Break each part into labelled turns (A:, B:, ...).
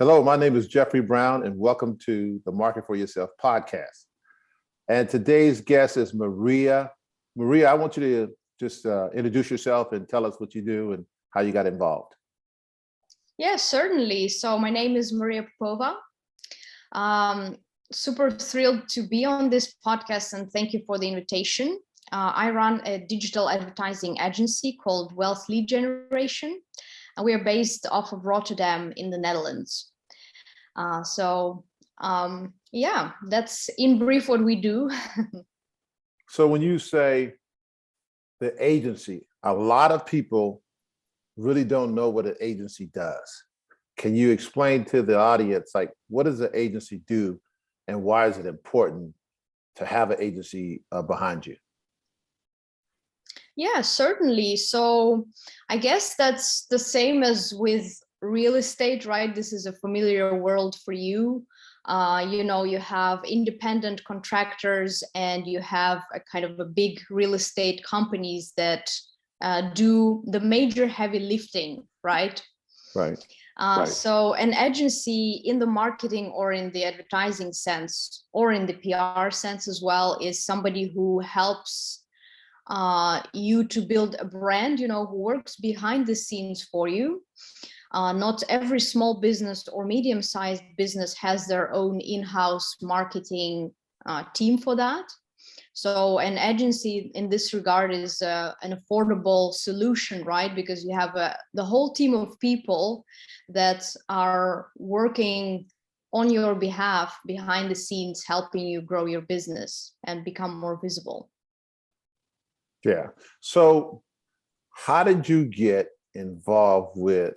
A: Hello, my name is Jeffrey Brown, and welcome to the Market for Yourself podcast. And today's guest is Maria. Maria, I want you to just introduce yourself and tell us what you do and how you got involved.
B: Yes, certainly. So my name is Maria Popova. Super thrilled to be on this podcast, and thank you for the invitation. I run a digital advertising agency called Wealth Lead Generation, and we are based off of Rotterdam in the Netherlands. Yeah, that's in brief what we do.
A: So when you say the agency, a lot of people really don't know what an agency does. Can you explain to the audience, like, what does an agency do and why is it important to have an agency behind you?
B: Yeah, certainly. So I guess that's the same as with real estate, right? This is a familiar world for you. You have independent contractors and you have a kind of a big real estate companies that do the major heavy lifting, right?
A: Right.
B: So an agency in the marketing or in the advertising sense or in the PR sense as well is somebody who helps you to build a brand, who works behind the scenes for you. Not every small business or medium-sized business has their own in-house marketing team for that. So an agency in this regard is an affordable solution, right? Because you have the whole team of people that are working on your behalf behind the scenes, helping you grow your business and become more visible.
A: Yeah. So how did you get involved with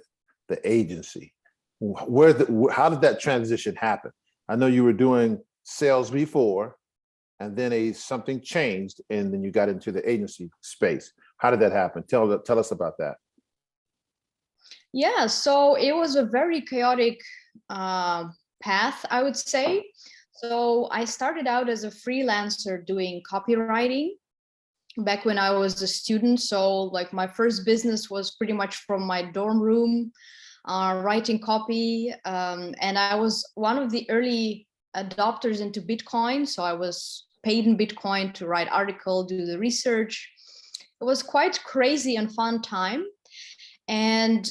A: the agency? How did that transition happen? I know you were doing sales before, and then something changed, and then you got into the agency space. How did that happen? Tell us about that.
B: Yeah, so it was a very chaotic path, I would say. So I started out as a freelancer doing copywriting back when I was a student. So like my first business was pretty much from my dorm room, writing copy. And I was one of the early adopters into Bitcoin. So I was paid in Bitcoin to write articles, do the research. It was quite crazy and fun time. And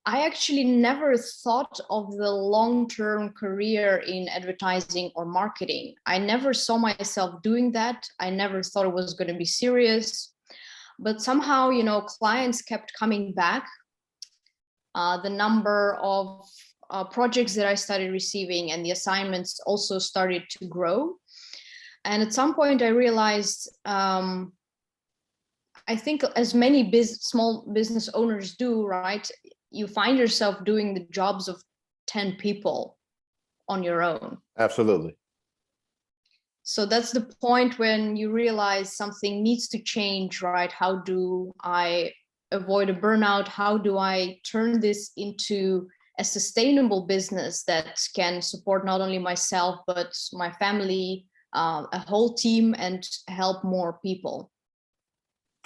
B: I actually never thought of the long-term career in advertising or marketing. I never saw myself doing that. I never thought it was going to be serious. But somehow, clients kept coming back. The number of projects that I started receiving and the assignments also started to grow. And at some point I realized, I think as many small business owners do, right? You find yourself doing the jobs of 10 people on your own.
A: Absolutely.
B: So that's the point when you realize something needs to change, right? How do I avoid a burnout? How do I turn this into a sustainable business that can support not only myself, but my family, a whole team, and help more people?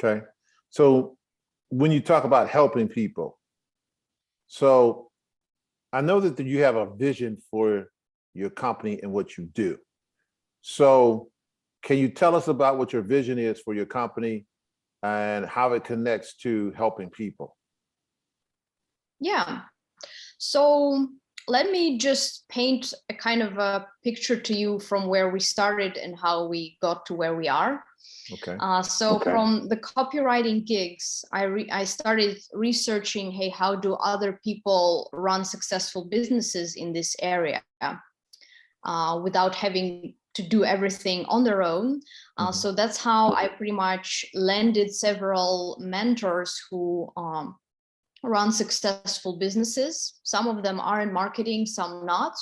A: Okay. So when you talk about helping people, so I know that you have a vision for your company and what you do. So can you tell us about what your vision is for your company and how it connects to helping people?
B: Yeah. So let me just paint a kind of a picture to you from where we started and how we got to where we are.
A: Okay.
B: From the copywriting gigs, I started researching, hey, how do other people run successful businesses in this area without having to do everything on their own. So that's how I pretty much landed several mentors who run successful businesses. Some of them are in marketing, some not.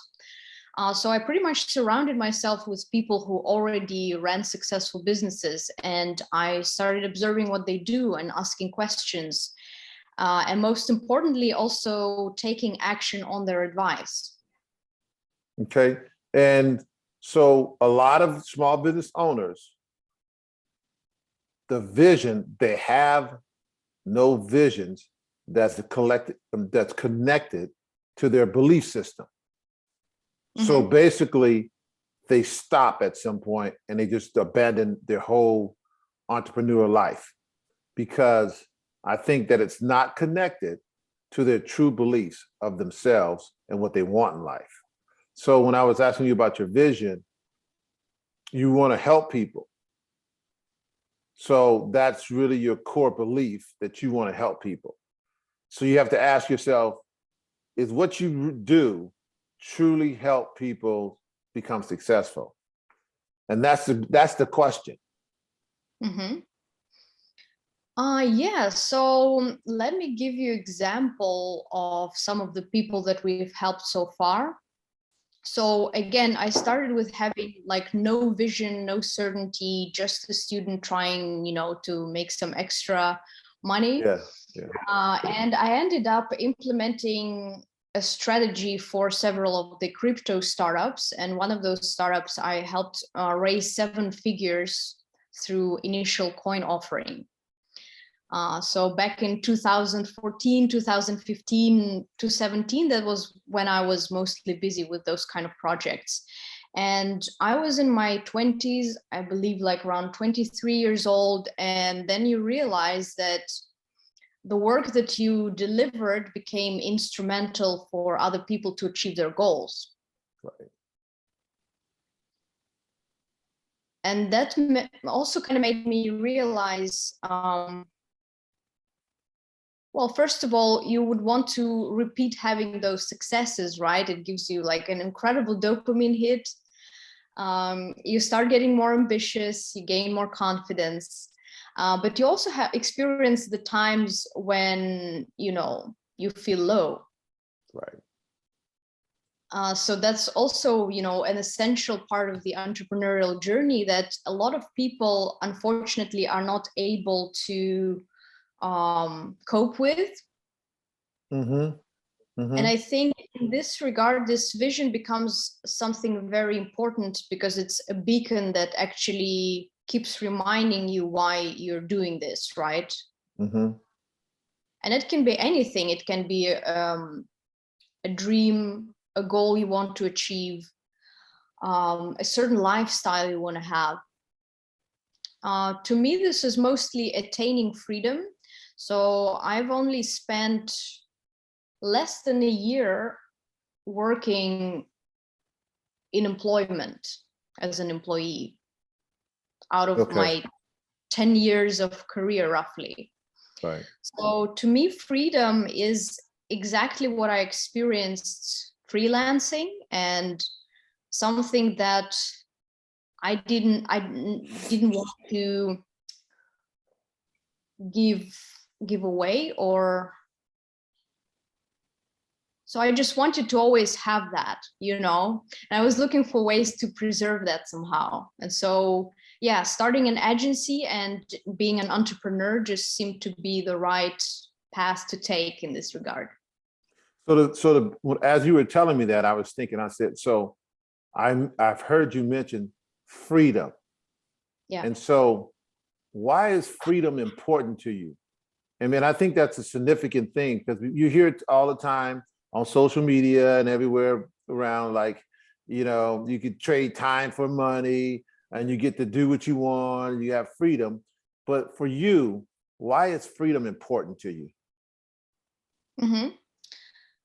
B: So I pretty much surrounded myself with people who already ran successful businesses, and I started observing what they do and asking questions. And most importantly, also taking action on their advice.
A: Okay. And so a lot of small business owners, the vision, they have no visions that's connected to their belief system. So basically, they stop at some point and they just abandon their whole entrepreneurial life because I think that it's not connected to their true beliefs of themselves and what they want in life. So when I was asking you about your vision, you want to help people. So that's really your core belief that you want to help people. So you have to ask yourself, is what you do truly help people become successful? And that's the question.
B: Yeah, so let me give you example of some of the people that we've helped so far. So again, I started with having like no vision, no certainty, just a student trying, to make some extra money.
A: Yeah.
B: And I ended up implementing a strategy for several of the crypto startups. And one of those startups, I helped raise 7 figures through initial coin offering. So back in 2014, 2015 to 17, that was when I was mostly busy with those kind of projects. And I was in my 20s, I believe like around 23 years old. And then you realize that the work that you delivered became instrumental for other people to achieve their goals.
A: Right.
B: And that also kind of made me realize, well, first of all, you would want to repeat having those successes, right? It gives you like an incredible dopamine hit. You start getting more ambitious, you gain more confidence, but you also have experienced the times when, you feel low.
A: Right.
B: So that's also, an essential part of the entrepreneurial journey that a lot of people, unfortunately, are not able to cope with. And I think in this regard, this vision becomes something very important because it's a beacon that actually keeps reminding you why you're doing this, right? And it can be anything. It can be a dream, a goal you want to achieve, a certain lifestyle you want to have. To me, this is mostly attaining freedom. So I've only spent less than a year working in employment as an employee out of my 10 years of career, roughly.
A: Right.
B: So to me, freedom is exactly what I experienced freelancing, and something that I didn't want to give away, or so I just wanted to always have that, and I was looking for ways to preserve that somehow. And so, yeah, starting an agency and being an entrepreneur just seemed to be the right path to take in this regard.
A: So as you were telling me that, I was thinking, I said, so I've heard you mention freedom.
B: Yeah.
A: And so why is freedom important to you? I mean, I think that's a significant thing because you hear it all the time on social media and everywhere around, like, you could trade time for money and you get to do what you want and you have freedom. But for you, why is freedom important to you?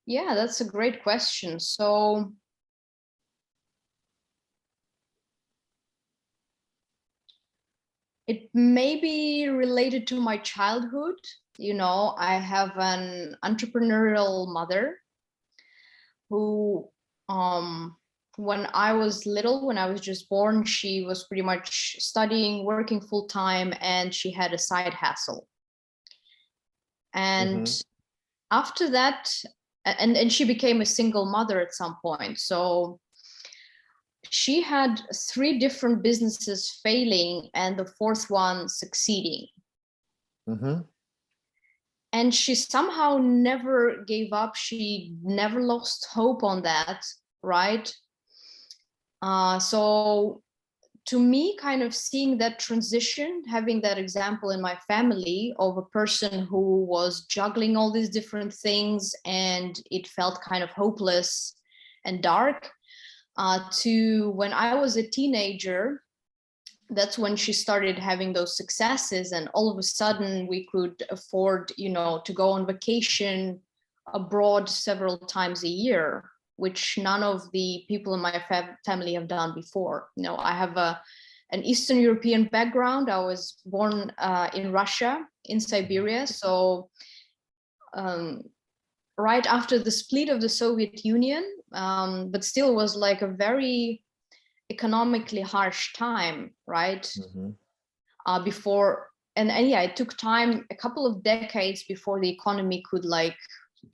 B: Yeah, that's a great question. So it may be related to my childhood. I have an entrepreneurial mother who, when I was little, when I was just born, she was pretty much studying, working full time, and she had a side hustle. And after that, and she became a single mother at some point. So she had 3 different businesses failing and the 4th one succeeding. And she somehow never gave up. She never lost hope on that, right? So to me, kind of seeing that transition, having that example in my family of a person who was juggling all these different things and it felt kind of hopeless and dark, to when I was a teenager. That's when she started having those successes, and all of a sudden we could afford, to go on vacation abroad several times a year, which none of the people in my family have done before. I have an Eastern European background. I was born in Russia, in Siberia. So right after the split of the Soviet Union, but still was like a very economically harsh time, right? Before, and yeah, it took time, a couple of decades before the economy could like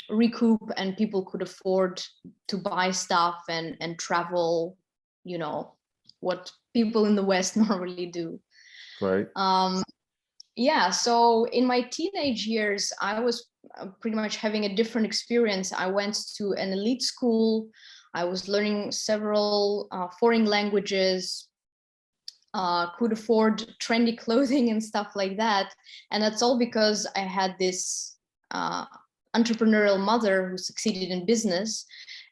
B: recoup and people could afford to buy stuff and travel, what people in the West normally do.
A: Right.
B: Yeah, so in my teenage years, I was pretty much having a different experience. I went to an elite school. I was learning several foreign languages, could afford trendy clothing and stuff like that. And that's all because I had this entrepreneurial mother who succeeded in business,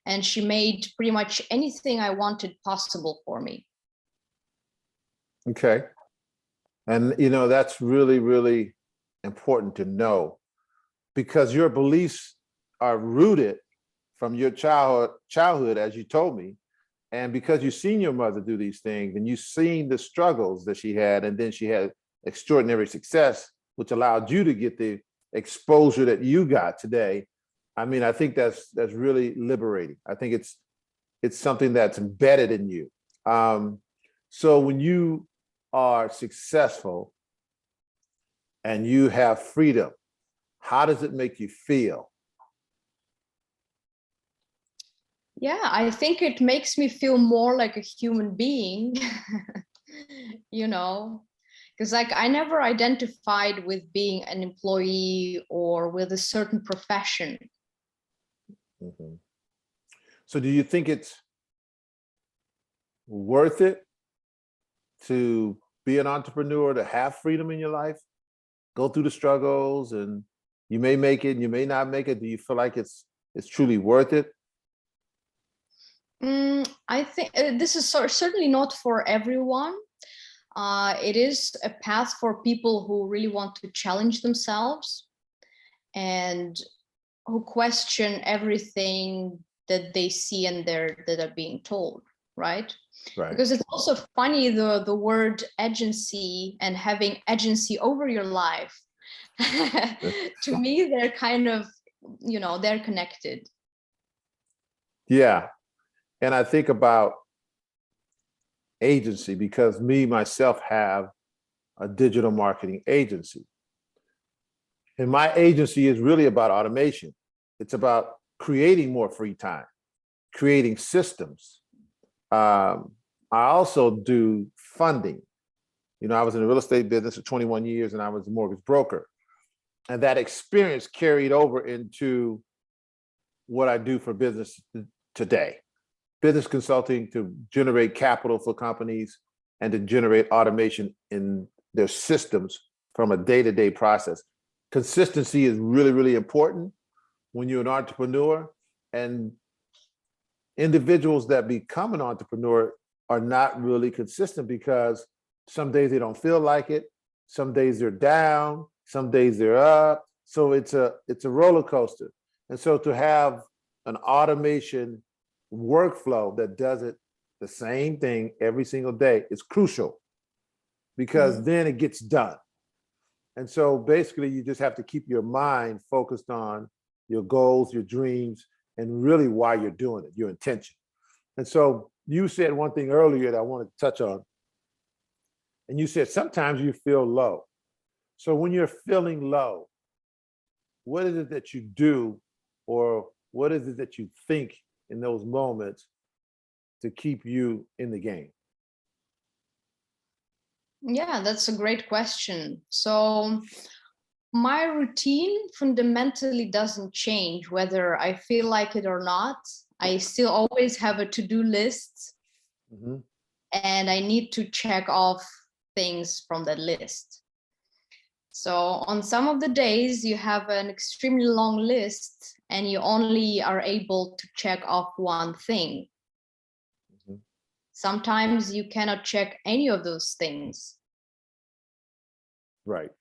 B: and she made pretty much anything I wanted possible for me.
A: Okay. And, that's really, really important to know, because your beliefs are rooted from your childhood, as you told me. And because you've seen your mother do these things and you've seen the struggles that she had, and then she had extraordinary success, which allowed you to get the exposure that you got today. I mean, I think that's really liberating. I think it's something that's embedded in you. So when you are successful and you have freedom, how does it make you feel?
B: Yeah, I think it makes me feel more like a human being, because like I never identified with being an employee or with a certain profession.
A: Mm-hmm. So do you think it's worth it to be an entrepreneur, to have freedom in your life, go through the struggles, and you may make it and you may not make it? Do you feel like it's truly worth it?
B: I think this is certainly not for everyone. It is a path for people who really want to challenge themselves and who question everything that they see and that are being told, right?
A: Right.
B: Because it's also funny, the word agency and having agency over your life. To me, they're kind of, they're connected.
A: Yeah. And I think about agency because me, myself, have a digital marketing agency. And my agency is really about automation. It's about creating more free time, creating systems. I also do funding. I was in the real estate business for 21 years and I was a mortgage broker. And that experience carried over into what I do for business today. Business consulting to generate capital for companies and to generate automation in their systems from a day-to-day process. Consistency is really, really important when you're an entrepreneur, and individuals that become an entrepreneur are not really consistent because some days they don't feel like it. Some days they're down, some days they're up. So it's a roller coaster. And so to have an automation workflow that does it the same thing every single day is crucial, because then it gets done. And so basically you just have to keep your mind focused on your goals, your dreams, and really why you're doing it, your intention. And so you said one thing earlier that I wanted to touch on. And you said sometimes you feel low. So when you're feeling low, what is it that you do, or what is it that you think in those moments to keep you in the game?
B: Yeah, that's a great question. So my routine fundamentally doesn't change whether I feel like it or not. I still always have a to-do list, and I need to check off things from that list. So on some of the days you have an extremely long list and you only are able to check off one thing. sometimes you cannot check any of those things,
A: Right.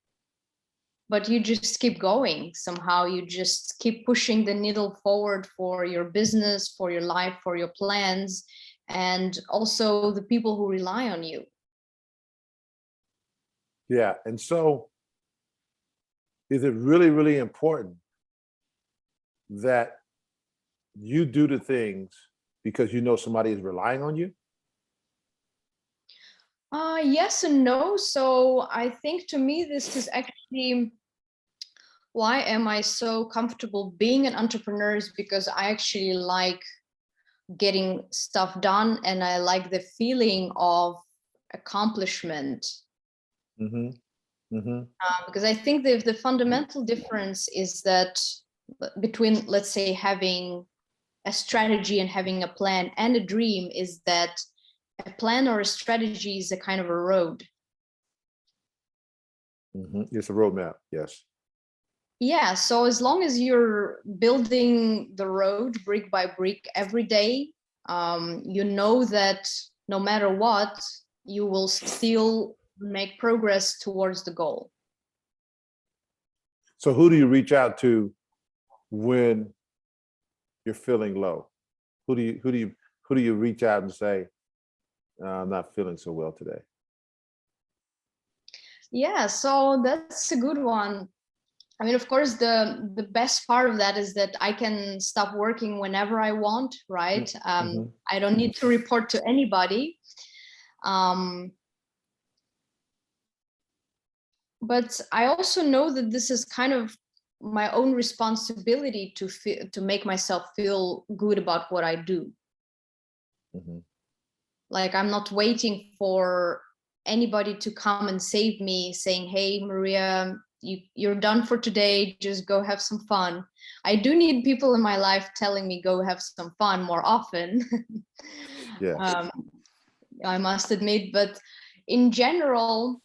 B: but you just keep going. Somehow you just keep pushing the needle forward for your business, for your life, for your plans, and also the people who rely on you.
A: Yeah. And so is it really, really important that you do the things because you know somebody is relying on you?
B: Yes and no. So I think to me, this is actually why am I so comfortable being an entrepreneur, is because I actually like getting stuff done and I like the feeling of accomplishment.
A: Mm-hmm. Mm-hmm.
B: Because I think the fundamental difference is that between, let's say, having a strategy and having a plan and a dream is that a plan or a strategy is a kind of a road.
A: Mm-hmm. It's a roadmap. Yes.
B: Yeah, so as long as you're building the road brick by brick every day, you know that no matter what, you will still make progress towards the goal.
A: So who do you reach out to when you're feeling low? Who do you reach out and say, I'm not feeling so well today?
B: Yeah, so that's a good one. I mean, of course, the best part of that is that I can stop working whenever I want, right?
A: Mm-hmm.
B: I don't need to report to anybody. Um, but I also know that this is kind of my own responsibility to make myself feel good about what I do.
A: Mm-hmm.
B: Like, I'm not waiting for anybody to come and save me, saying, "Hey, Maria, you're done for today. Just go have some fun." I do need people in my life telling me go have some fun more often.
A: Yes.
B: I must admit, but in general,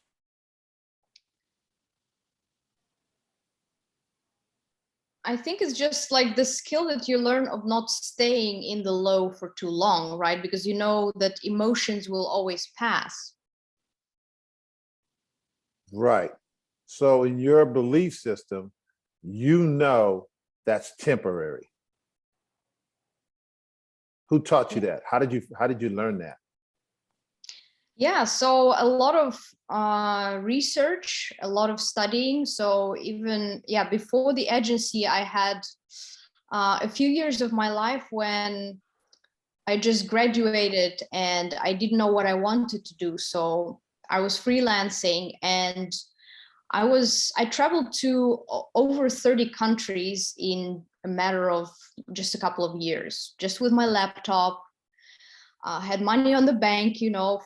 B: I think it's just like the skill that you learn of not staying in the low for too long, right? Because you know that emotions will always pass.
A: Right. So in your belief system, you know that's temporary. Who taught you that? How did you learn that?
B: Yeah, so a lot of research, a lot of studying. So even, yeah, before the agency, I had a few years of my life when I just graduated and I didn't know what I wanted to do. So I was freelancing and I traveled to over 30 countries in a matter of just a couple of years, just with my laptop. Had money on the bank,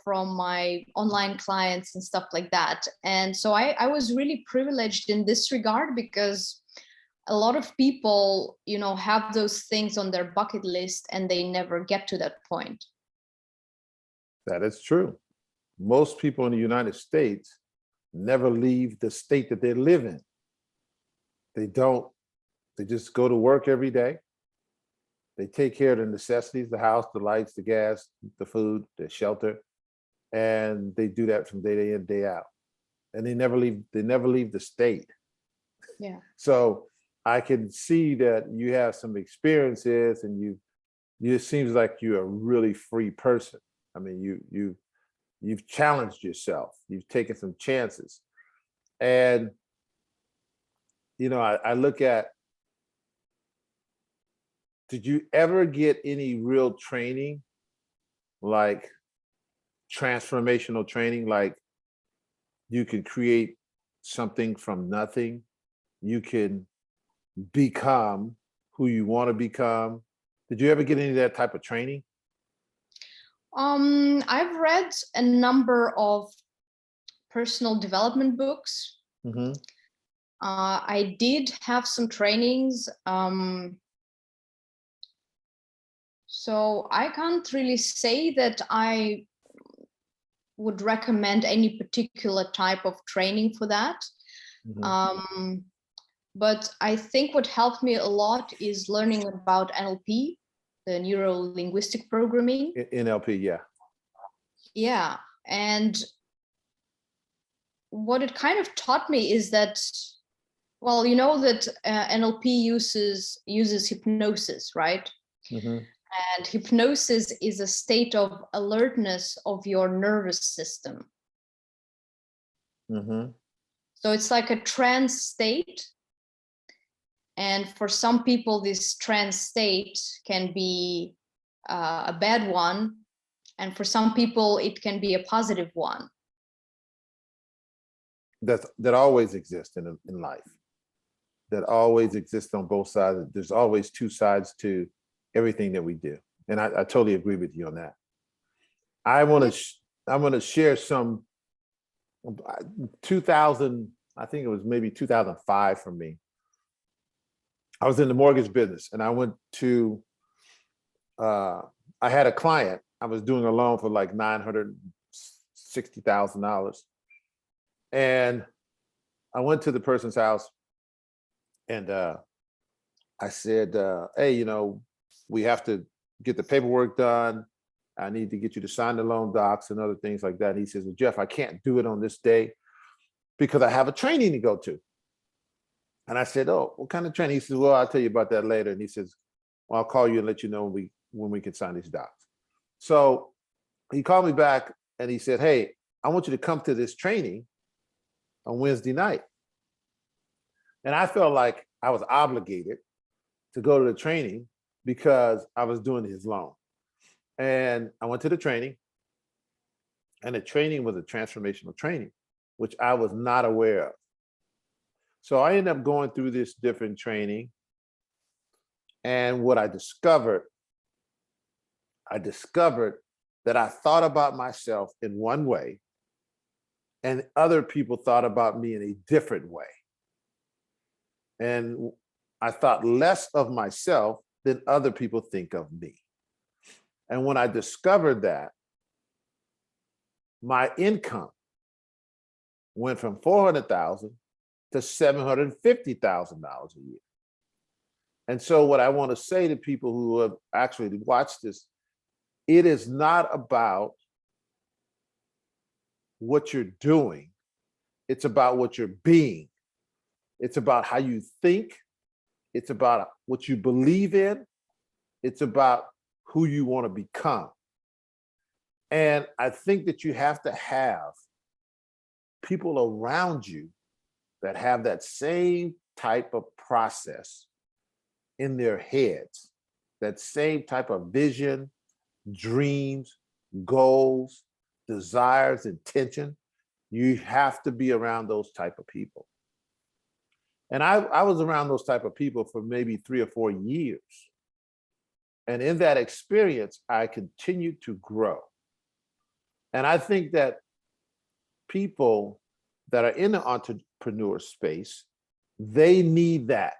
B: from my online clients and stuff like that. And so I was really privileged in this regard, because a lot of people, have those things on their bucket list and they never get to that point.
A: That is true. Most people in the United States never leave the state that they live in. They don't. They just go to work every day. They take care of the necessities, the house, the lights, the gas, the food, the shelter, and they do that from day in, day out. And they never leave the state.
B: Yeah.
A: So I can see that you have some experiences and it seems like you're a really free person. I mean, you've challenged yourself, you've taken some chances. And I look at, did you ever get any real training, like transformational training, like you can create something from nothing, you can become who you want to become? Did you ever get any of that type of training?
B: I've read a number of personal development books.
A: Mm-hmm.
B: I did have some trainings. So I can't really say that I would recommend any particular type of training for that.
A: Mm-hmm.
B: Um, but I think what helped me a lot is learning about NLP, the neuro linguistic programming.
A: NLP, yeah.
B: Yeah. And what it kind of taught me is that, well, you know that NLP uses hypnosis, right?
A: Mm-hmm.
B: And hypnosis is a state of alertness of your nervous system.
A: Mm-hmm.
B: So it's like a trance state. And for some people, this trance state can be a bad one. And for some people, it can be a positive one.
A: That always exists in life. That always exists on both sides. There's always two sides to everything that we do, and I totally agree with you on that. I want to I want to share some 2000. I think it was maybe 2005 for me. I was in the mortgage business, and I went to. I had a client. I was doing a loan for like $960,000, and I went to the person's house, and I said, "Hey, we have to get the paperwork done. I need to get you to sign the loan docs and other things like that." And he says, "Well, Jeff, I can't do it on this day because I have a training to go to." And I said, "Oh, what kind of training?" He says, "Well, I'll tell you about that later." And he says, "Well, I'll call you and let you know when we can sign these docs." So he called me back and he said, "Hey, I want you to come to this training on Wednesday night." And I felt like I was obligated to go to the training because I was doing his loan. And I went to the training, and the training was a transformational training, which I was not aware of. So I ended up going through this different training. And what I discovered that I thought about myself in one way, and other people thought about me in a different way. And I thought less of myself than other people think of me. And when I discovered that, my income went from 400,000 to $750,000 a year. And so what I want to say to people who have actually watched this, it is not about what you're doing. It's about what you're being. It's about how you think. It's about what you believe in. It's about who you want to become. And I think that you have to have people around you that have that same type of process in their heads, that same type of vision, dreams, goals, desires, intention. You have to be around those type of people. And I was around those type of people for maybe 3 or 4 years. And in that experience, I continued to grow. And I think that people that are in the entrepreneur space, they need that.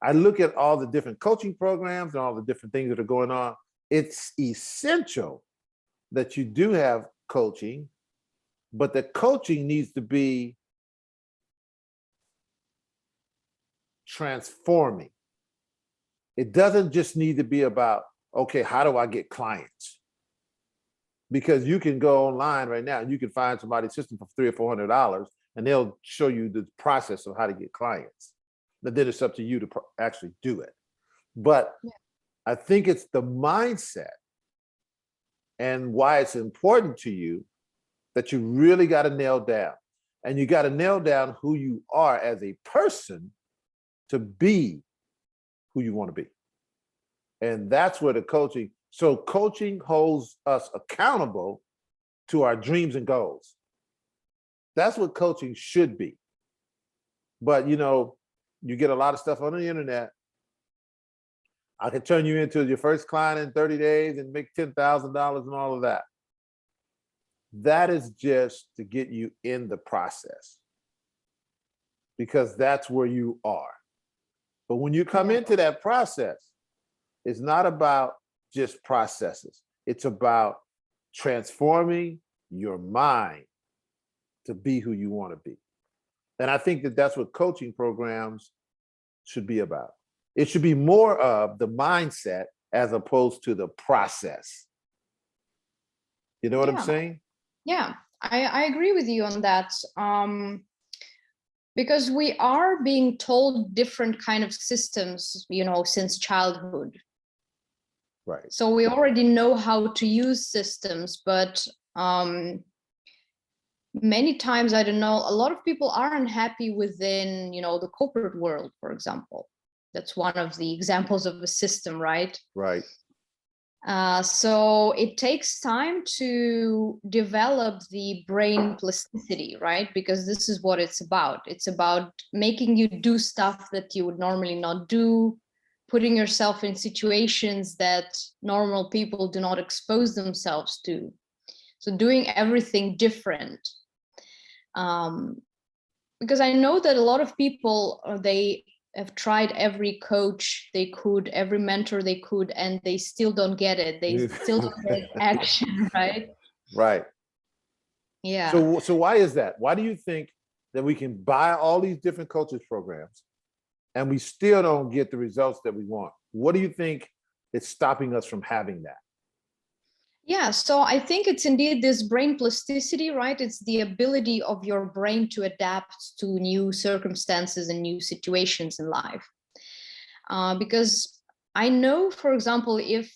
A: I look at all the different coaching programs and all the different things that are going on. It's essential that you do have coaching, but the coaching needs to be transforming. It doesn't just need to be about, okay, how do I get clients? Because you can go online right now and you can find somebody's system for $300 or $400, and they'll show you the process of how to get clients. But then it's up to you to actually do it. But yeah, I think it's the mindset and why it's important to you that you really got to nail down. And you got to nail down who you are as a person to be who you want to be. And that's where the coaching, so coaching holds us accountable to our dreams and goals. That's what coaching should be. But you get a lot of stuff on the internet. I can turn you into your first client in 30 days and make $10,000 and all of that. That is just to get you in the process, because that's where you are. But when you come into that process, it's not about just processes. It's about transforming your mind to be who you want to be. And I think that that's what coaching programs should be about. It should be more of the mindset as opposed to the process. You know what I'm saying?
B: Yeah, I agree with you on that. Because we are being told different kind of systems, since childhood.
A: Right.
B: So we already know how to use systems, but many times, I don't know, a lot of people aren't happy within, the corporate world, for example. That's one of the examples of a system, right?
A: Right.
B: So it takes time to develop the brain plasticity, right? Because this is what it's about. It's about making you do stuff that you would normally not do, putting yourself in situations that normal people do not expose themselves to. So doing everything different. Because I know that a lot of people, they have tried every coach they could, every mentor they could, and they still don't get it. They still don't get action, right?
A: Right.
B: Yeah.
A: So why is that? Why do you think that we can buy all these different coaches programs and we still don't get the results that we want? What do you think is stopping us from having that?
B: Yeah, so I think it's indeed this brain plasticity, right? It's the ability of your brain to adapt to new circumstances and new situations in life. Because I know, for example, if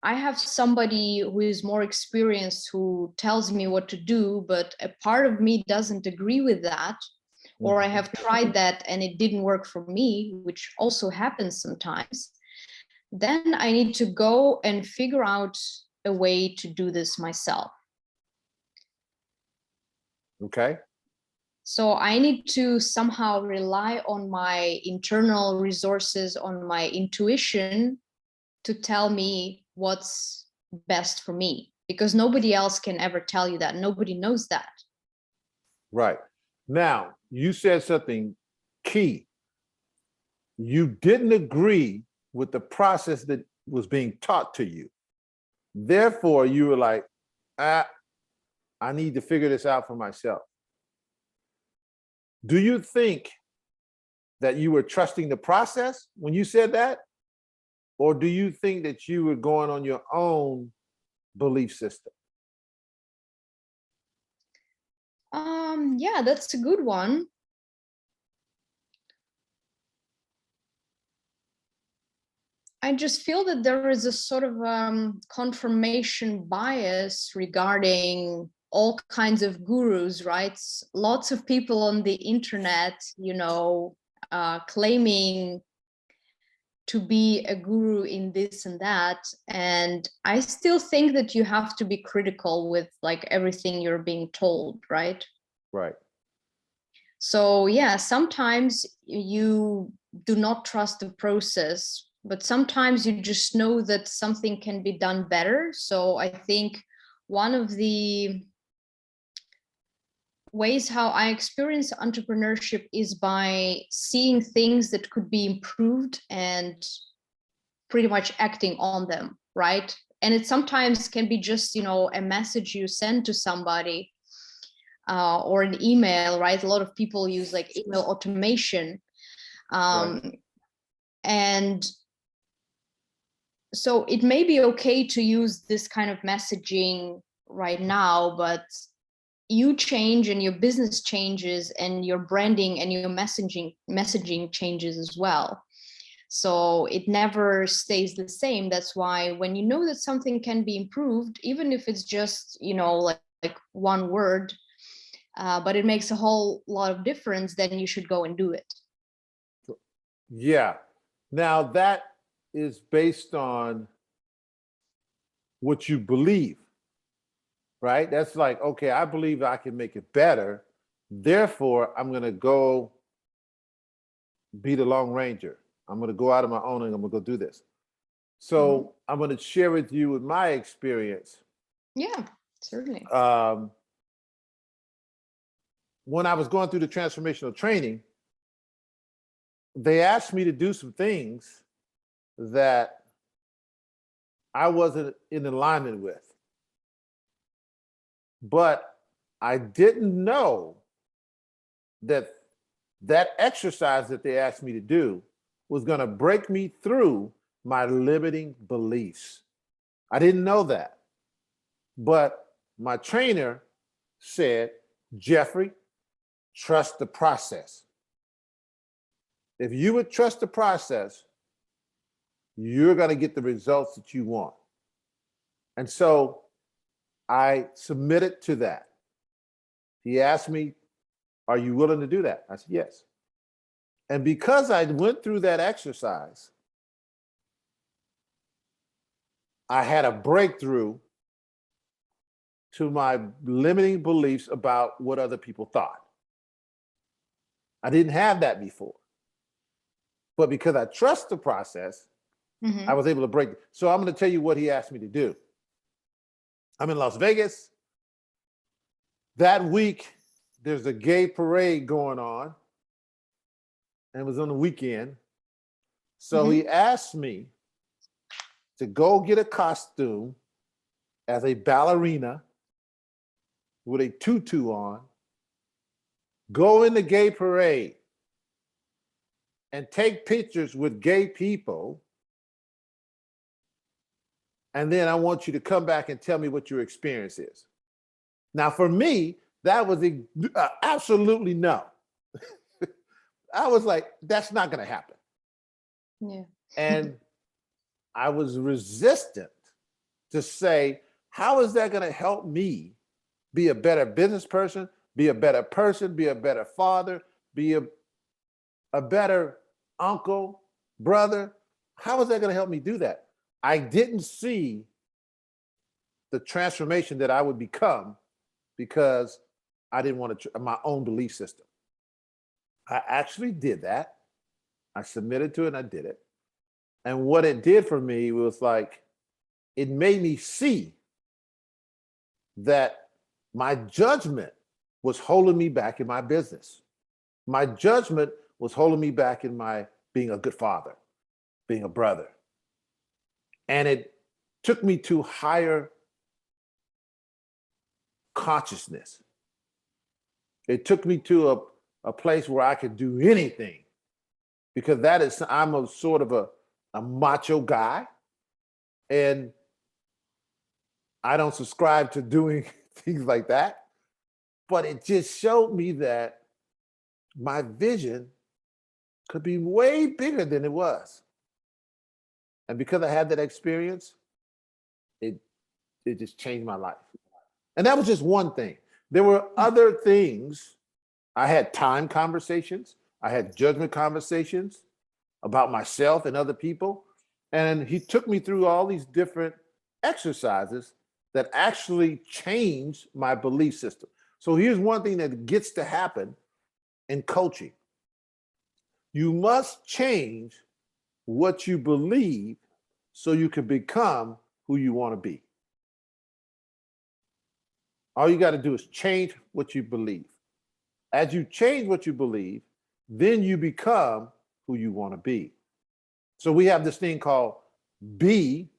B: I have somebody who is more experienced who tells me what to do, but a part of me doesn't agree with that, or I have tried that and it didn't work for me, which also happens sometimes, then I need to go and figure out a way to do this myself.
A: Okay.
B: So I need to somehow rely on my internal resources, on my intuition to tell me what's best for me, because nobody else can ever tell you that. Nobody knows that.
A: Right. Now, you said something key. You didn't agree with the process that was being taught to you. Therefore, you were like, I need to figure this out for myself. Do you think that you were trusting the process when you said that? Or do you think that you were going on your own belief system?
B: Yeah, that's a good one. I just feel that there is a sort of confirmation bias regarding all kinds of gurus, right? Lots of people on the internet, claiming to be a guru in this and that. And I still think that you have to be critical with like everything you're being told, right?
A: Right.
B: So yeah, sometimes you do not trust the process, but sometimes you just know that something can be done better. So I think one of the ways how I experience entrepreneurship is by seeing things that could be improved and pretty much acting on them, right? And it sometimes can be just, a message you send to somebody, or an email, right? A lot of people use like email automation.
A: Right.
B: And so it may be okay to use this kind of messaging right now, but you change and your business changes and your branding and your messaging changes as well. So it never stays the same. That's why when you know that something can be improved, even if it's just, like one word, but it makes a whole lot of difference, then you should go and do it.
A: Yeah. Now that is based on what you believe, right? That's like, okay, I believe I can make it better. Therefore, I'm going to go be the Lone Ranger. I'm going to go out on my own and I'm going to go do this. So I'm going to share with you with my experience.
B: Yeah, certainly.
A: When I was going through the transformational training, they asked me to do some things that I wasn't in alignment with. But I didn't know that that exercise that they asked me to do was going to break me through my limiting beliefs. I didn't know that. But my trainer said, Jeffrey, trust the process. If you would trust the process, you're going to get the results that you want. And so I submitted to that. He asked me, are you willing to do that? I said, yes. And because I went through that exercise, I had a breakthrough to my limiting beliefs about what other people thought. I didn't have that before. But because I trust the process, I was able to break it. So I'm going to tell you what he asked me to do. I'm in Las Vegas. That week, there's a gay parade going on. And it was on the weekend. So he asked me to go get a costume as a ballerina with a tutu on, go in the gay parade and take pictures with gay people. And then I want you to come back and tell me what your experience is. Now, for me, that was absolutely no. I was like, that's not going to happen.
B: Yeah.
A: And I was resistant to say, how is that going to help me be a better business person, be a better person, be a better father, be a better uncle, brother? How is that going to help me do that? I didn't see the transformation that I would become because I didn't want to my own belief system. I actually did that. I submitted to it and I did it. And what it did for me was like, it made me see that my judgment was holding me back in my business. My judgment was holding me back in my being a good father, being a brother. And it took me to higher consciousness. It took me to a place where I could do anything, because I'm a sort of a macho guy, and I don't subscribe to doing things like that. But it just showed me that my vision could be way bigger than it was. And because I had that experience, it just changed my life. And that was just one thing. There were other things. I had time conversations. I had judgment conversations about myself and other people. And he took me through all these different exercises that actually changed my belief system. So here's one thing that gets to happen in coaching. You must change what you believe so you can become who you want to be. All you got to do is change what you believe. As you change what you believe, then you become who you want to be. So we have this thing called be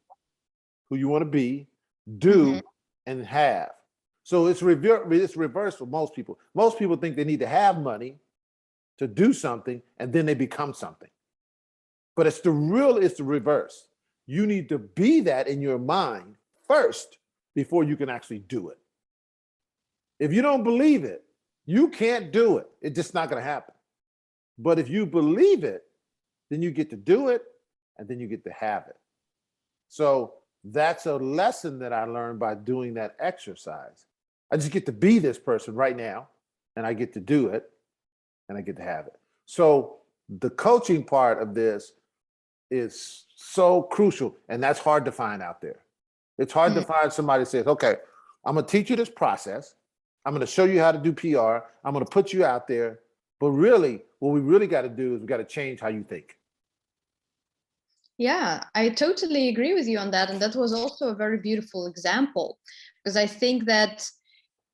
A: who you want to be, do, and have. So it's reverse for most people. Most people think they need to have money to do something, and then they become something. But it's the reverse. You need to be that in your mind first before you can actually do it. If you don't believe it, you can't do it. It's just not going to happen. But if you believe it, then you get to do it, and then you get to have it. So that's a lesson that I learned by doing that exercise. I just get to be this person right now, and I get to do it, and I get to have it. So the coaching part of this is so crucial, and that's hard to find out there. It's hard to find somebody that says, okay, I'm going to teach you this process. I'm going to show you how to do PR. I'm going to put you out there. But really, what we really got to do is we got to change how you think.
B: Yeah, I totally agree with you on that. And that was also a very beautiful example, because I think that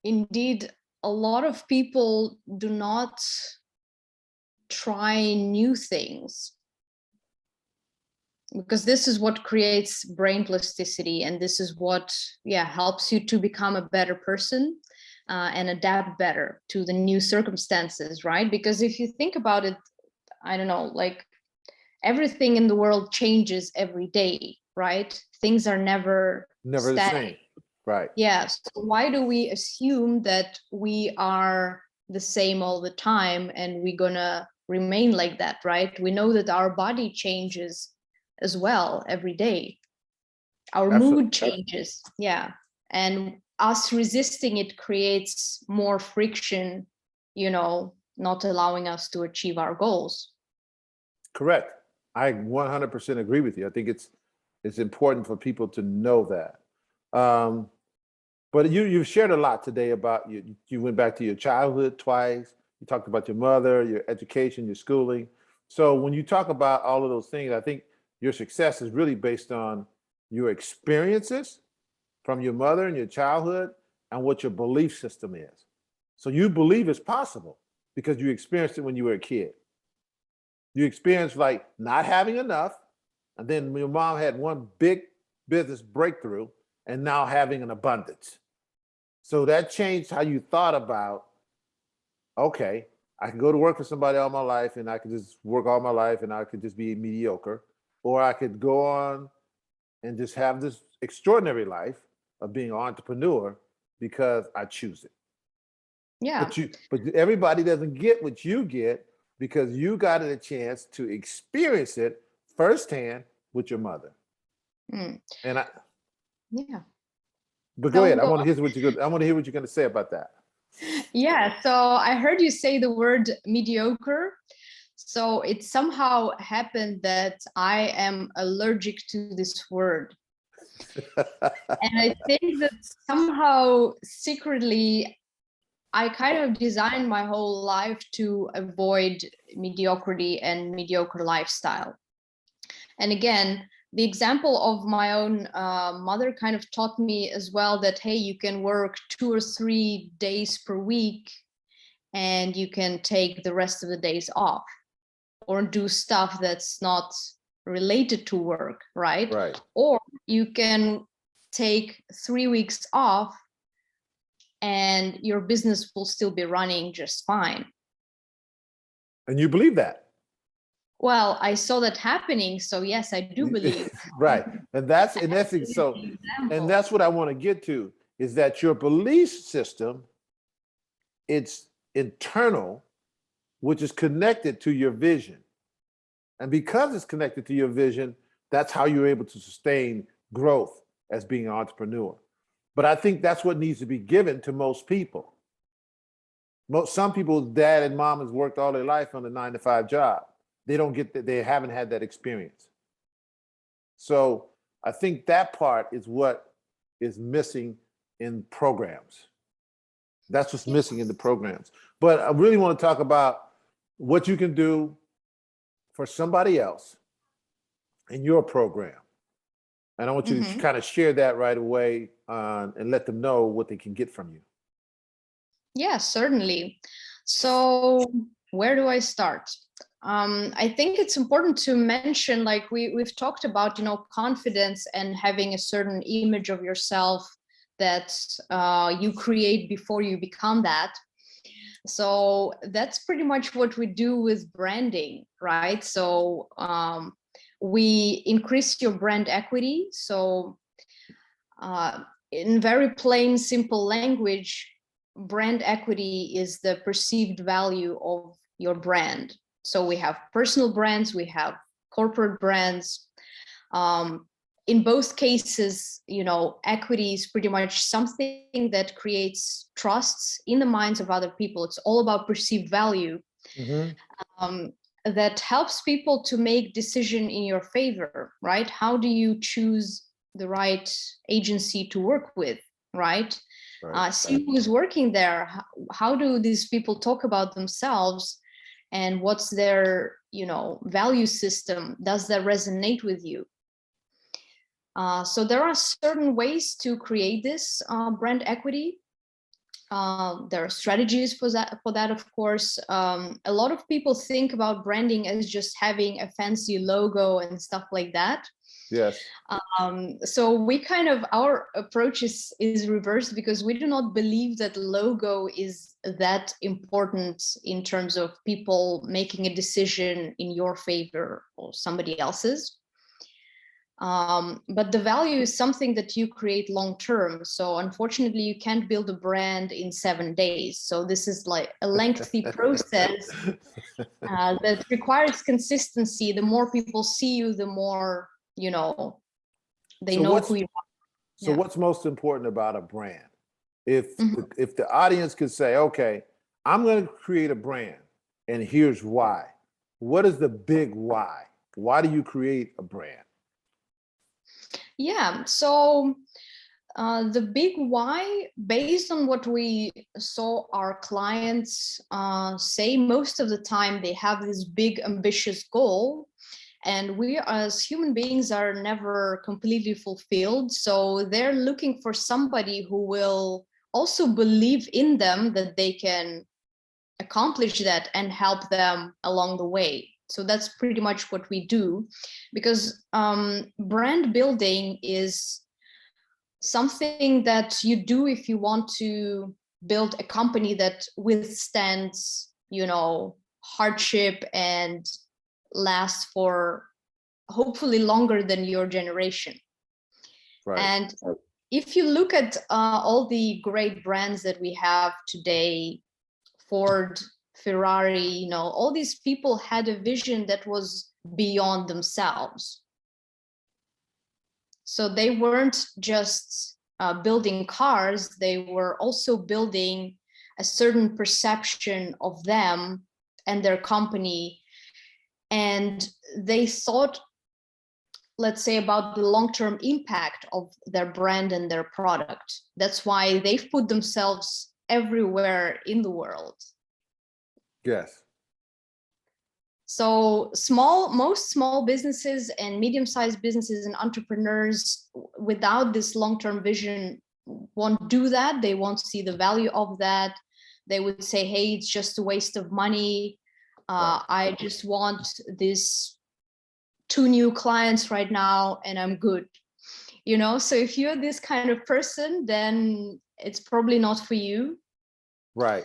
B: indeed a lot of people do not try new things, because this is what creates brain plasticity, and this is what helps you to become a better person and adapt better to the new circumstances, right? Because if you think about it, I don't know, like everything in the world changes every day, right? Things are never
A: the
B: static.
A: same. Right.
B: Yes. So why do we assume that we are the same all the time and we're gonna remain like that, right? We know that our body changes as well every day. Our mood changes. Yeah. And us resisting it creates more friction, not allowing us to achieve our goals.
A: Correct. I 100% agree with you. I think it's important for people to know that. But you've shared a lot today about you went back to your childhood twice. You talked about your mother, your education, your schooling. So when you talk about all of those things, I think your success is really based on your experiences from your mother and your childhood and what your belief system is. So you believe it's possible because you experienced it when you were a kid. You experienced like not having enough, and then your mom had one big business breakthrough, and now having an abundance. So that changed how you thought about, okay, I can go to work for somebody all my life and I could just work all my life and I could just be mediocre. Or I could go on and just have this extraordinary life of being an entrepreneur because I choose it.
B: Yeah.
A: But everybody doesn't get what you get because you got a chance to experience it firsthand with your mother.
B: Mm.
A: And
B: Yeah.
A: but go
B: So
A: ahead. I
B: go
A: want to hear what you're going to say about that.
B: Yeah, so I heard you say the word mediocre. So it somehow happened that I am allergic to this word. And I think that somehow secretly I kind of designed my whole life to avoid mediocrity and mediocre lifestyle. And again, the example of my own mother kind of taught me as well that, hey, you can work 2 or 3 days per week and you can take the rest of the days off or do stuff that's not related to work, right?
A: Right.
B: Or you can take 3 weeks off and your business will still be running just fine.
A: And you believe that.
B: Well, I saw that happening, so yes, I do believe.
A: Right. And that's in essence, so, and that's what I want to get to is that your belief system, it's internal, which is connected to your vision. And because it's connected to your vision, that's how you're able to sustain growth as being an entrepreneur. But I think that's what needs to be given to most people. Some people's dad and mom has worked all their life on a 9-to-5 job. They don't get that, they haven't had that experience. So I think that part is what is missing in programs. That's what's missing in the programs. But I really want to talk about what you can do for somebody else in your program. And I want you to kind of share that right away and let them know what they can get from you.
B: Yeah, certainly. So where do I start? I think it's important to mention, like we've talked about, confidence and having a certain image of yourself that you create before you become that. So that's pretty much what we do with branding, right? So we increase your brand equity. So in very plain, simple language, brand equity is the perceived value of your brand. So we have personal brands, we have corporate brands. In both cases, equity is pretty much something that creates trusts in the minds of other people. It's all about perceived value. That helps people to make decision in your favor, right? How do you choose the right agency to work with, right? See who is working there. How do these people talk about themselves, and what's their, value system? Does that resonate with you? So there are certain ways to create this brand equity. There are strategies for that, of course. A lot of people think about branding as just having a fancy logo and stuff like that.
A: Yes.
B: So we our approach is reversed, because we do not believe that logo is that important in terms of people making a decision in your favor or somebody else's. But the value is something that you create long term. So unfortunately, you can't build a brand in 7 days. So this is like a lengthy process that requires consistency. The more people see you, the more, you know, they
A: So
B: know who you are.
A: so
B: Yeah.
A: what's most important about a brand? If
B: Mhm.
A: if the audience could say, okay, I'm going to create a brand, and here's why. What is the big why? Why do you create a brand?
B: Yeah. So the big why, based on what we saw our clients say, most of the time they have this big ambitious goal, and we as human beings are never completely fulfilled. So they're looking for somebody who will also believe in them, that they can accomplish that and help them along the way. So that's pretty much what we do, because brand building is something that you do if you want to build a company that withstands, you know, hardship and lasts for hopefully longer than your generation.
A: Right.
B: And if you look at all the great brands that we have today, Ford, Ferrari, you know, all these people had a vision that was beyond themselves. So they weren't just building cars, they were also building a certain perception of them and their company. And they thought, let's say, about the long-term impact of their brand and their product. That's why they've put themselves everywhere in the world.
A: Yes.
B: So most small businesses and medium-sized businesses and entrepreneurs without this long-term vision won't do that. They won't see the value of that. They would say, hey, it's just a waste of money.
A: Right.
B: I just want this 2 new clients right now and I'm good. You know, so if you're this kind of person, then it's probably not for you.
A: Right.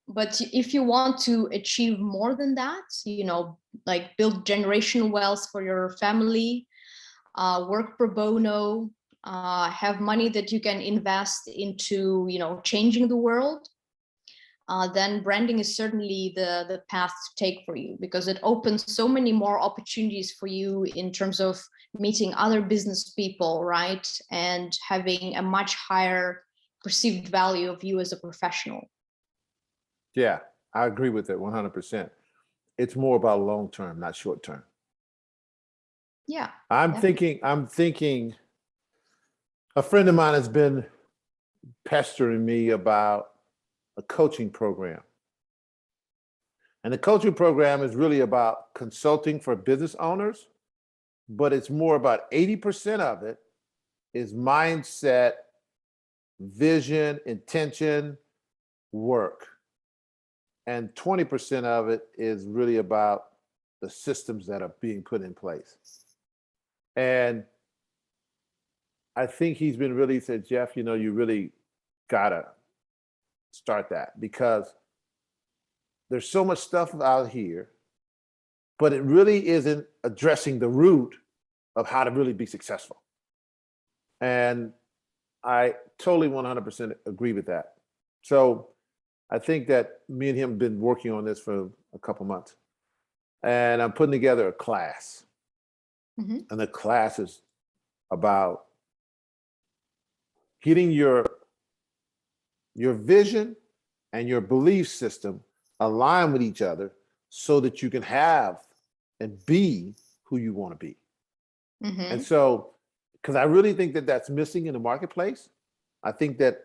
B: But if you want to achieve more than that, you know, like build generational wealth for your family, work pro bono, have money that you can invest into, you know, changing the world, then branding is certainly the path to take for you, because it opens so many more opportunities for you in terms of meeting other business people, right? And having a much higher perceived value of you as a professional.
A: Yeah, I agree with it 100%. It's more about long term, not short term.
B: Yeah,
A: I'm
B: definitely.
A: thinking, I'm thinking, a friend of mine has been pestering me about a coaching program. And the coaching program is really about consulting for business owners, but it's more about 80% of it is mindset, vision, intention, work. And 20% of it is really about the systems that are being put in place. And I think he's been really said, Jeff, you know, you really gotta start that, because there's so much stuff out here, but it really isn't addressing the root of how to really be successful. And I totally 100% agree with that. So I think that me and him have been working on this for a couple months, and I'm putting together a class.
B: Mhm.
A: And the class is about getting your vision and your belief system align with each other so that you can have and be who you want to be. And
B: Mhm.
A: so, because I really think that that's missing in the marketplace. I think that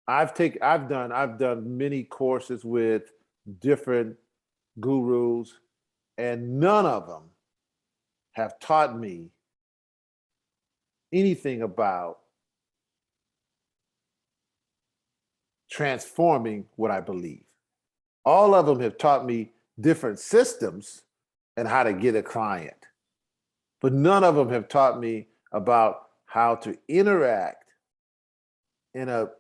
A: I've done many courses with different gurus, and none of them have taught me anything about transforming what I believe. All of them have taught me different systems and how to get a client, but none of them have taught me about how to interact in a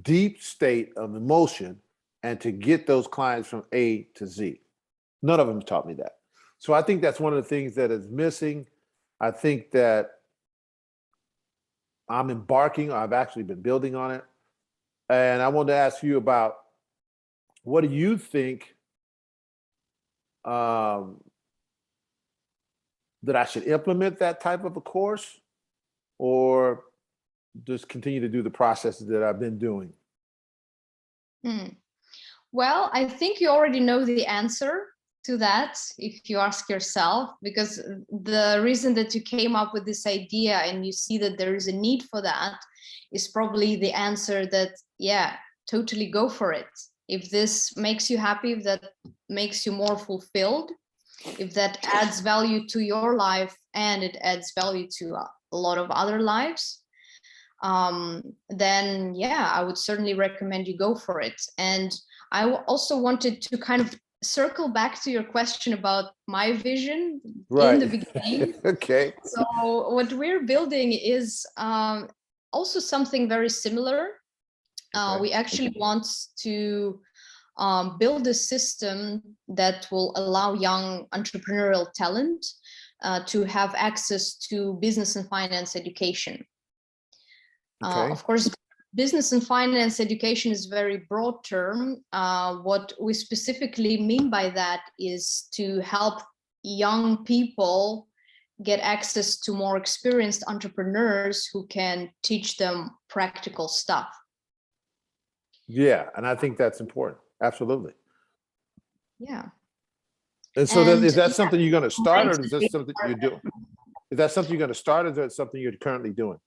A: deep state of emotion and to get those clients from A to Z. None of them taught me that. So I think that's one of the things that is missing. I think that I'm embarking, I've actually been building on it. And I wanted to ask you about, what do you think um, that I should implement that type of a course, or just continue to do the processes that I've been doing?
B: Hmm. Well, I think you already know the answer to that if you ask yourself, because the reason that you came up with this idea and you see that there is a need for that is probably the answer that, yeah, totally go for it. If this makes you happy, if that makes you more fulfilled, if that adds value to your life and it adds value to a lot of other lives, then yeah, I would certainly recommend you go for it. And I also wanted to kind of circle back to your question about my vision in the
A: Right.
B: beginning.
A: Okay.
B: So what we're building is also something very similar.
A: Okay.
B: We actually want to build a system that will allow young entrepreneurial talent to have access to business and finance education.
A: Okay.
B: Of course, business and finance education is a very broad term. What we specifically mean by that is to help young people get access to more experienced entrepreneurs who can teach them practical stuff.
A: Yeah, and I think that's important. Absolutely.
B: Yeah.
A: And so then,
B: And
A: is that
B: yeah,
A: something you're going to start, or is that
B: mindset
A: something you're doing? Is that something you're going to start, or is that something you're currently doing?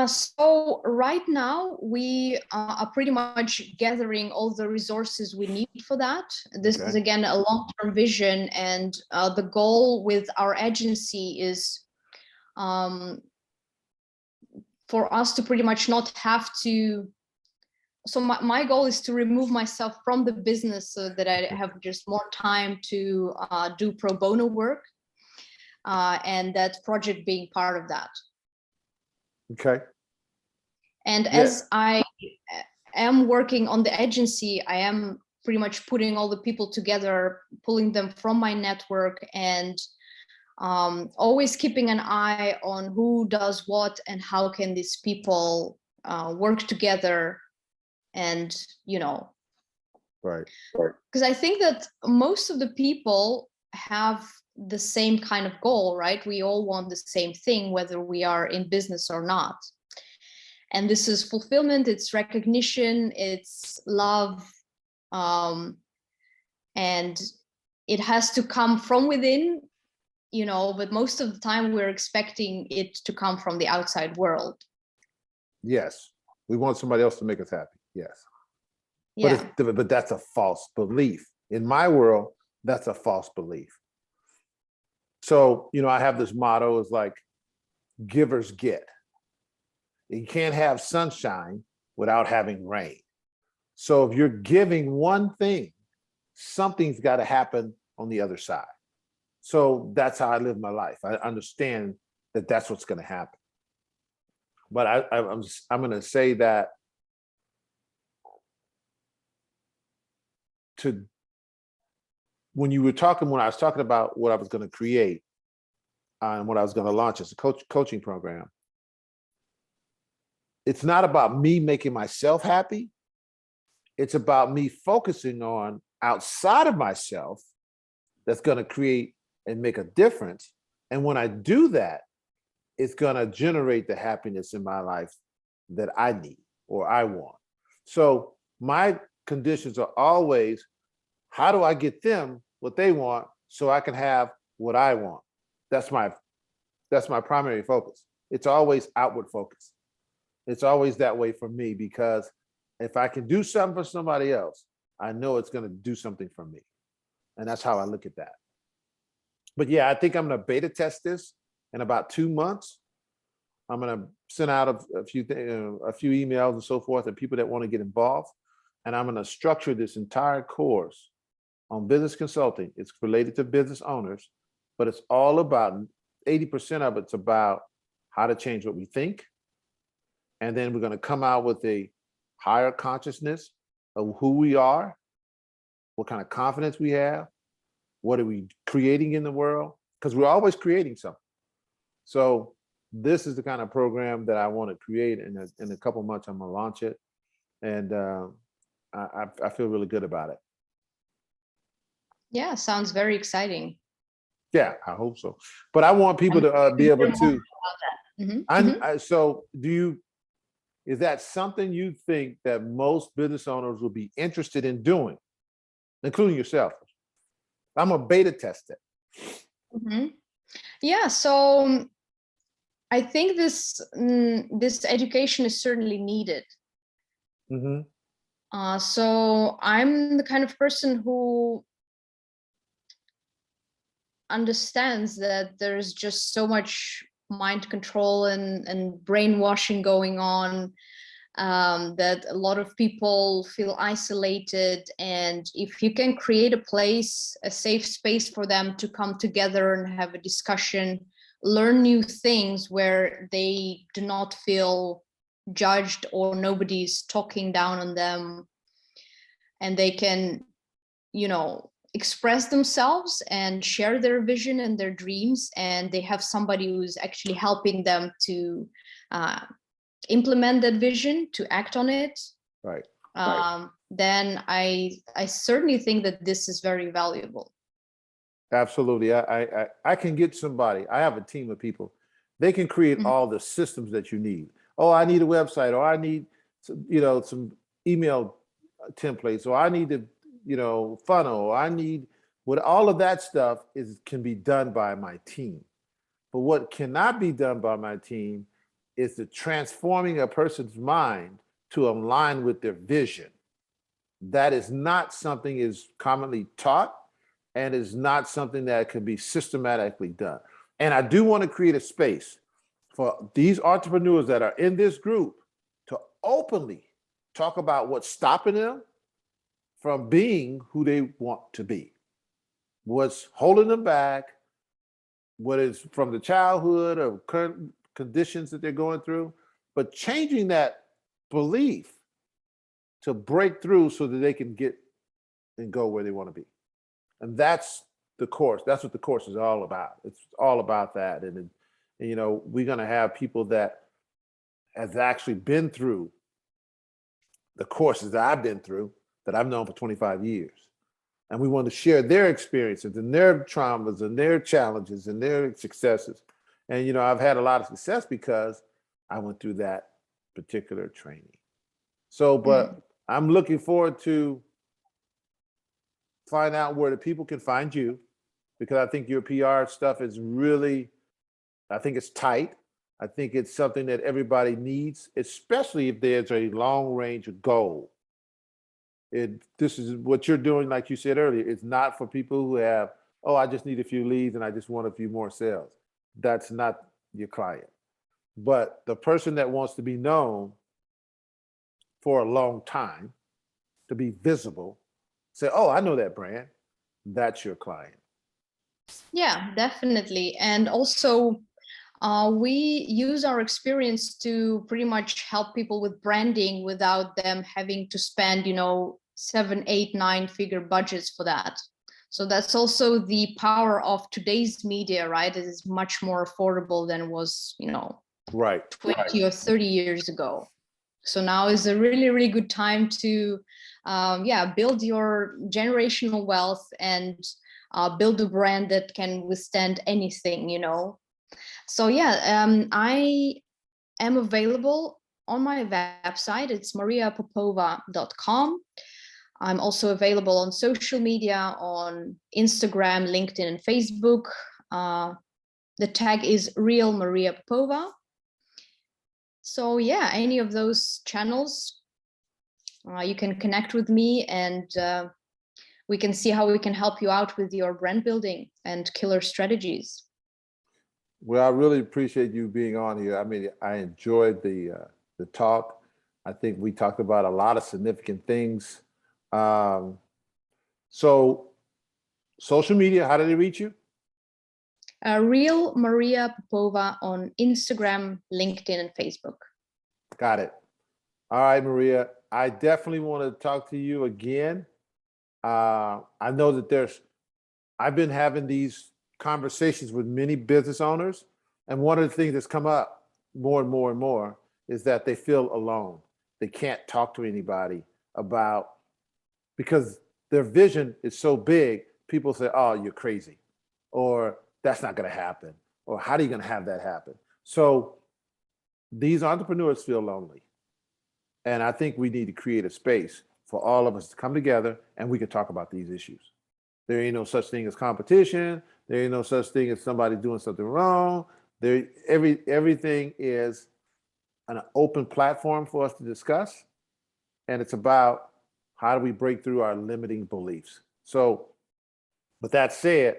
B: So right now we are pretty much gathering all the resources we need for that. This is
A: Okay.
B: again a long-term vision, and the goal with our agency is for us to pretty much not have to. So my goal is to remove myself from the business so that I have just more time to do pro bono work, and that project being part of that.
A: Okay.
B: And
A: Yeah.
B: as I am working on the agency, I am pretty much putting all the people together, pulling them from my network, and always keeping an eye on who does what and how can these people work together. And,
A: Right.
B: because I think that most of the people have the same kind of goal, right? We all want the same thing, whether we are in business or not. And this is fulfillment, it's recognition, it's love, and it has to come from within, but most of the time we're expecting it to come from the outside world.
A: Yes. We want somebody else to make us happy. Yes.
B: Yeah.
A: But that's a false belief. In my world, that's a false belief. So, I have this motto, is like, givers get. You can't have sunshine without having rain. So if you're giving one thing, something's got to happen on the other side. So that's how I live my life. I understand that that's what's going to happen. But I'm going to say that when I was talking about what I was going to create and what I was going to launch as a coaching program, it's not about me making myself happy. It's about me focusing on outside of myself that's going to create and make a difference. And when I do that, it's going to generate the happiness in my life that I need or I want. So my conditions are always, how do I get them what they want so I can have what I want? That's my primary focus. It's always outward focus. It's always that way for me, because if I can do something for somebody else, I know it's going to do something for me. And that's how I look at that. But yeah, I think I'm going to beta test this in about 2 months. I'm going to send out a few emails and so forth, and people that want to get involved. And I'm going to structure this entire course on business consulting. It's related to business owners, but it's all about 80% of it's about how to change what we think. And then we're going to come out with a higher consciousness of who we are, what kind of confidence we have, what are we creating in the world? Because we're always creating something. So this is the kind of program that I want to create. In a couple months, I'm going to launch it. And I feel really good about it.
B: Yeah, sounds very exciting.
A: Yeah, I hope so. But I want people to be able to. So is that something you think that most business owners will be interested in doing, including yourself? I'm a beta test it.
B: Yeah, so I think this education is certainly needed. So I'm the kind of person who understands that there's just so much mind control and brainwashing going on, that a lot of people feel isolated. And if you can create a place, a safe space for them to come together and have a discussion, learn new things where they do not feel judged or nobody's talking down on them, and they can, express themselves and share their vision and their dreams, and they have somebody who's actually helping them to implement that vision, to act on it,
A: right.
B: Then I certainly think that this is very valuable.
A: Absolutely. I can get somebody. I have a team of people. They can create all the systems that you need. Oh, I need a website, or I need some email templates, or I need to funnel, or I need all of that stuff can be done by my team. But what cannot be done by my team is the transforming a person's mind to align with their vision. That is not something is commonly taught, and is not something that can be systematically done. And I do want to create a space for these entrepreneurs that are in this group to openly talk about what's stopping them from being who they want to be, what's holding them back, what is from the childhood or current conditions that they're going through, but changing that belief to break through so that they can get and go where they want to be. And that's the course. That's what the course is all about. It's all about that. And we're going to have people that has actually been through the courses that I've been through, that I've known for 25 years. And we want to share their experiences and their traumas and their challenges and their successes. And, I've had a lot of success because I went through that particular training. So, but I'm looking forward to find out where the people can find you, because I think your PR stuff is really, I think it's tight. I think it's something that everybody needs, especially if there's a long range goal. This is what you're doing, like you said earlier. It's not for people who have, oh, I just need a few leads and I just want a few more sales. That's not your client. But the person that wants to be known for a long time, to be visible, say, oh, I know that brand. That's your client.
B: Yeah, definitely. And also, we use our experience to pretty much help people with branding without them having to spend, 7, 8, 9-figure budgets for that. So that's also the power of today's media, right? It is much more affordable than it was,
A: right,
B: 20 or 30 years ago. So now is a really, really good time to, build your generational wealth and build a brand that can withstand anything, So I am available on my website. It's mariapopova.com. I'm also available on social media, on Instagram, LinkedIn, and Facebook. The tag is Real Maria Popova. So any of those channels, you can connect with me, and we can see how we can help you out with your brand building and killer strategies.
A: Well, I really appreciate you being on here. I mean, I enjoyed the talk. I think we talked about a lot of significant things. So, social media, how do they reach you?
B: Real Maria Popova on Instagram, LinkedIn, and Facebook.
A: Got it. All right, Maria. I definitely want to talk to you again. I know that I've been having these conversations with many business owners, And one of the things that's come up more and more and more is that they feel alone. They can't talk to anybody about, because their vision is so big, people say, oh, you're crazy, or that's not going to happen, or how are you going to have that happen? So these entrepreneurs feel lonely. And I think we need to create a space for all of us to come together and we can talk about these issues. There ain't no such thing as competition. There ain't no such thing as somebody doing something wrong. Everything is an open platform for us to discuss. And it's about how do we break through our limiting beliefs. So with that said,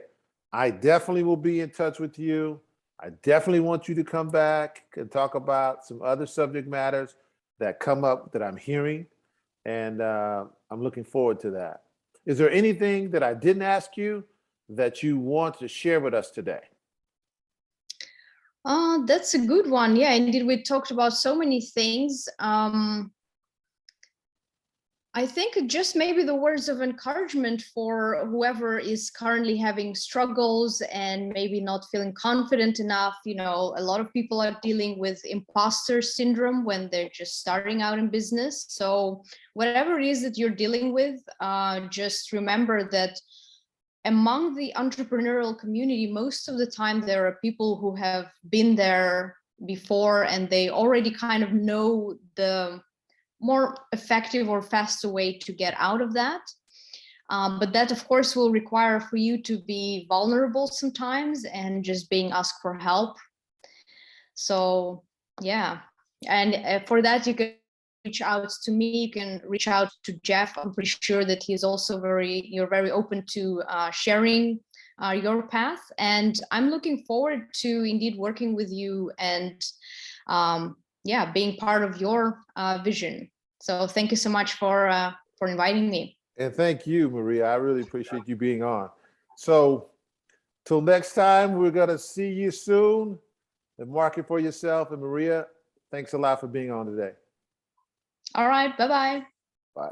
A: I definitely will be in touch with you. I definitely want you to come back and talk about some other subject matters that come up that I'm hearing. And I'm looking forward to that. Is there anything that I didn't ask you that you want to share with us today?
B: That's a good one. Yeah, indeed, we talked about so many things. I think just maybe the words of encouragement for whoever is currently having struggles and maybe not feeling confident enough. You know, a lot of people are dealing with imposter syndrome when they're just starting out in business. So whatever it is that you're dealing with, just remember that among the entrepreneurial community, most of the time there are people who have been there before and they already kind of know the more effective or faster way to get out of that. But that, of course, will require for you to be vulnerable sometimes and just being asked for help. So, yeah. And for that, you can reach out to me. You can reach out to Jeff. I'm pretty sure that he's also you're very open to sharing your path. And I'm looking forward to indeed working with you and yeah, being part of your vision. So thank you so much for inviting me.
A: And thank you, Maria. I really appreciate you being on. So till next time, we're going to see you soon. And market for yourself. And Maria, thanks a lot for being on today.
B: All right. Bye-bye.
A: Bye.